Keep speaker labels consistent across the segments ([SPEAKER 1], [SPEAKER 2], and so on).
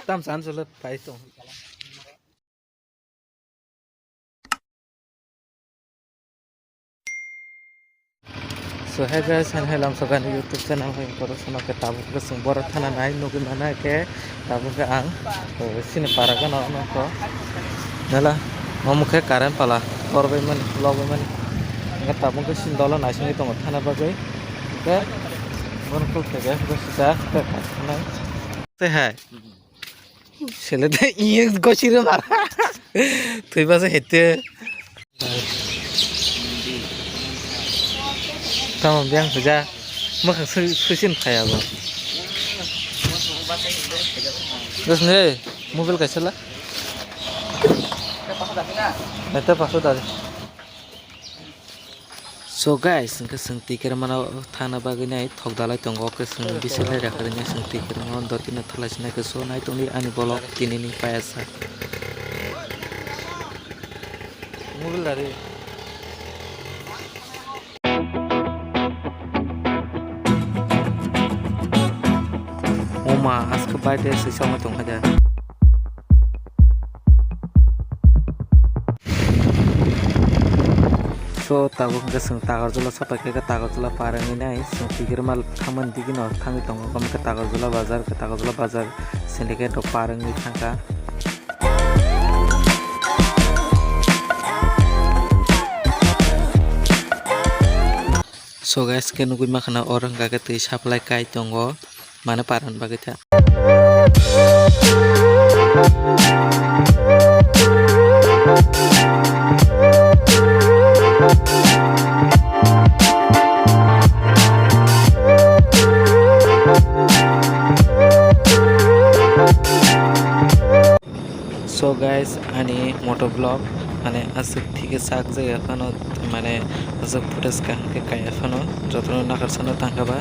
[SPEAKER 1] tam san solo pai to so hey guys and hello so kan YouTube channel ko poro sono ke tabu ke sung bor thana nai nugi mana ke tabu ke ang sini para kan no ko nala mamukhe karen pala korbe man lobe man ke tabu ke sin dolo nai sini tong thana bagai ke bon ko ke ga sita ke na te hai ছেলেতে ইয়ে গছিরে মারা তুই বাসে হেতে tamam biang saja maka susin kaya ba terus nih mobil kaisa lah itu pasal tadi so guys ke sing tikir mana thana bagini ai thok dalai tongo ke sing bisilai rakharinya sing tikir mana dorkina thalasina ke so nai tongni ani bolok tinini payasa mobil dari Oma ask about this sama tong aja so tabuk ke sing tagar jula sapai ke tagar jula parang ini ai sing pikir mal thaman digi no thangi tong kam ke tagar jula bazar syndicate to parang ni thangka so guys ke nugui makhana orang ga ke tei supply kai tongo mana paran bagita so guys ani motovlog মানে আসুক থেকে সাক যে এখনো মানে আসুক footage কাহাকে কাই এখনো যত্ন নাকারছানো তাঙ্কাবা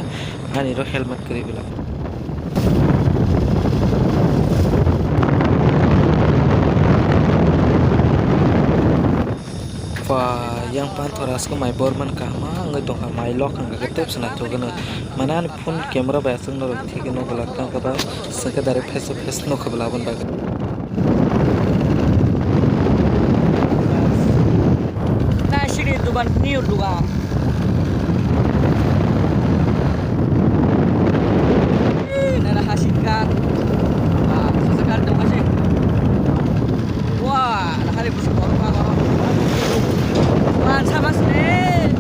[SPEAKER 1] আনিরো helmet করি বেলা yang pantoras ko mai borman ka ma ngai tong ka mai lok ang ka tep sana to gana mana an phone camera ba sang no thik no bala ka ba saka dare face to face no khabla ban ba na shiri duban new luga nara hasinkan sasakar dong masih wah hari busuk orang sama sih.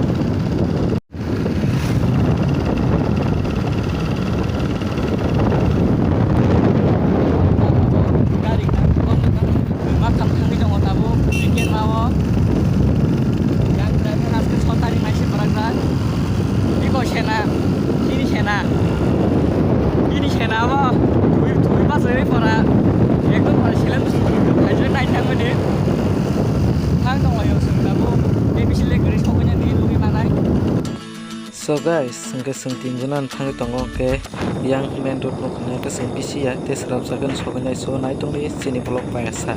[SPEAKER 1] Makan kami dong tabu, bikin mau. Yang terakhir harus ke kota di Malaysia berangkat. Di kau China, ini China apa? Tuh pas ini para, itu para China tuh aja naik tangga deh. Hang dong ayo tabu. So guys, sengke sengting junan thangi tongo ke yang main road no khana ke seng bisi ya te sarap sagan soganai so nai tongni sini blok paisa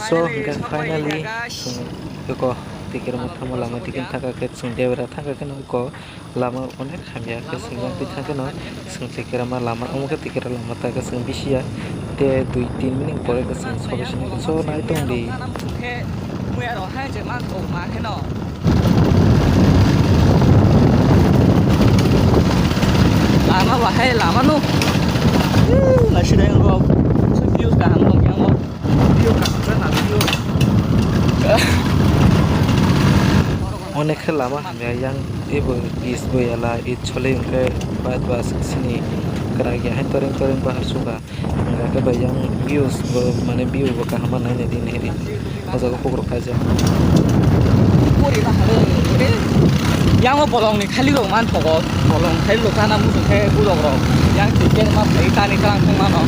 [SPEAKER 1] so finally ko tikir muthamu lama tikin thaka ke sungdebra thaka ke no ko lama onek khamya ke singa ti thaka no sung tikira ma lama amuke tikira lama ta ke sung bisia te 2-3 minit pore ke sung sobesini ke so nai tongdi lama bahai lama no na shida ngo so views ka hamdong yang mo view ka sana view অনেক Lama হামে yang ibu is boyala it chole ke bad bas sini kara gya hen toreng bahar suga nga ke bayang views mane view ka hama nai ne din heri aja ko pokro kaja pori na hale yang mo bolong ni khali lo man thogo bolong khali lo kana mu ke budog ro yang tiket ma phai ta ni kang thong ma no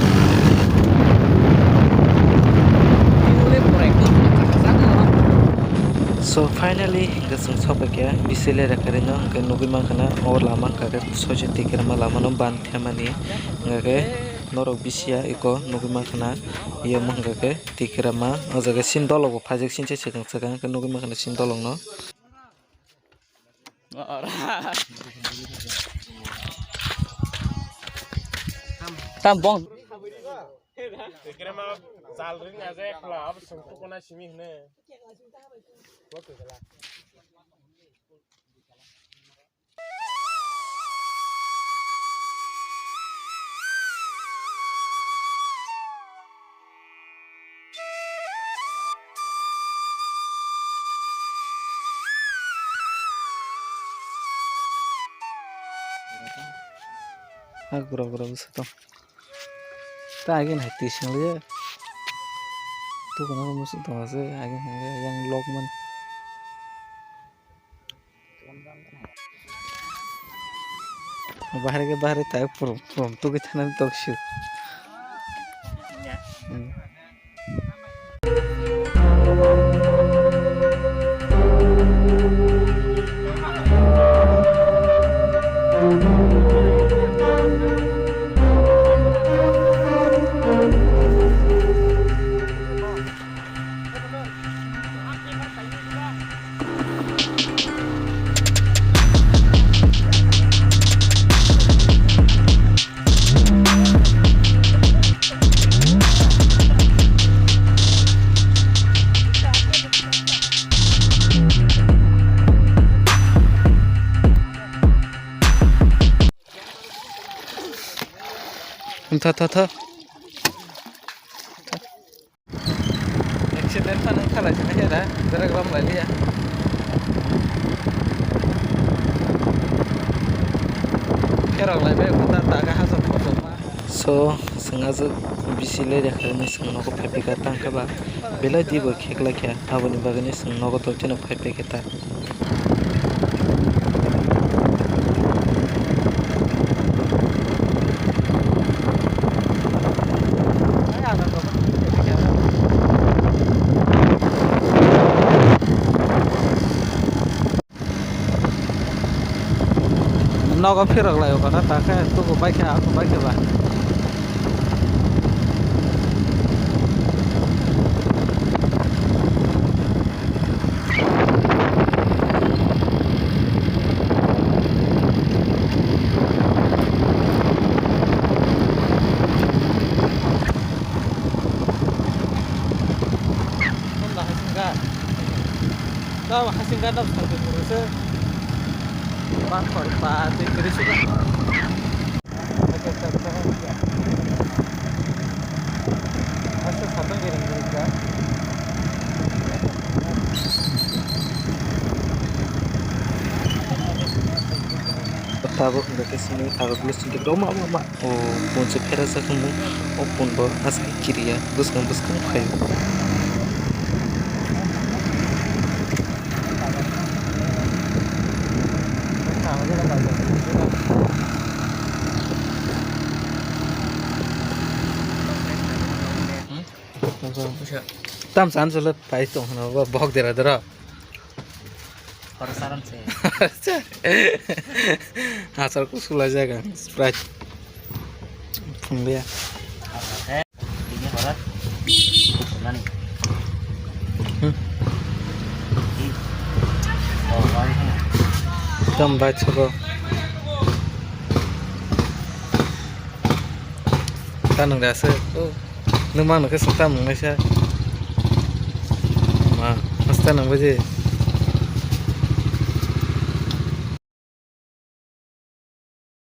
[SPEAKER 1] so finally gasung sopa kya bisile rakarino ke nugi mangkana or lama ka ke sojin tikira ma lama no ban thamani ngake norok bisiya eko nugui mankha iyo mangka ke tikirama o jaga sim dolog bo phajak sinsa sekang sekang ke nugui mankha sim dolog no. Tam bong.
[SPEAKER 2] Tikirama sal ring aja ekla ab sungku kona simi hne.
[SPEAKER 1] Gura busa ta agin hati singli tu kana musu to ase agin yang lokman bahare ta from tu ke thana to shu Tha accident pa nang khala sina hera dara gram la liya kerok lai be kota ta ga hasam photo so sangazu bisile rekha ni sangno ko phepe ka tang ka ba bela di bo khekla kya aboni bagani sangno ko to chena phepe ke ta nogo phirok lai kota ta ka tu ko bai kha ba Daw hasingga daw sa kuruse ba khoi pa te kiri suga asa sabang gering ka tabuk ngake sini tabuk list untuk doma mama oh pun sepera sa kamu oh pun bo aski kiriya buskang khayu tam san sulit pai tong na ba bok dera dera
[SPEAKER 3] Penasaran sih.
[SPEAKER 1] asal ku sula jaga sprite dia
[SPEAKER 3] Ini horat. Mana nih? Oh, ini.
[SPEAKER 1] tam ba chogo tanang da se oh nang mang na ka sam nang sa ma hasta nang baje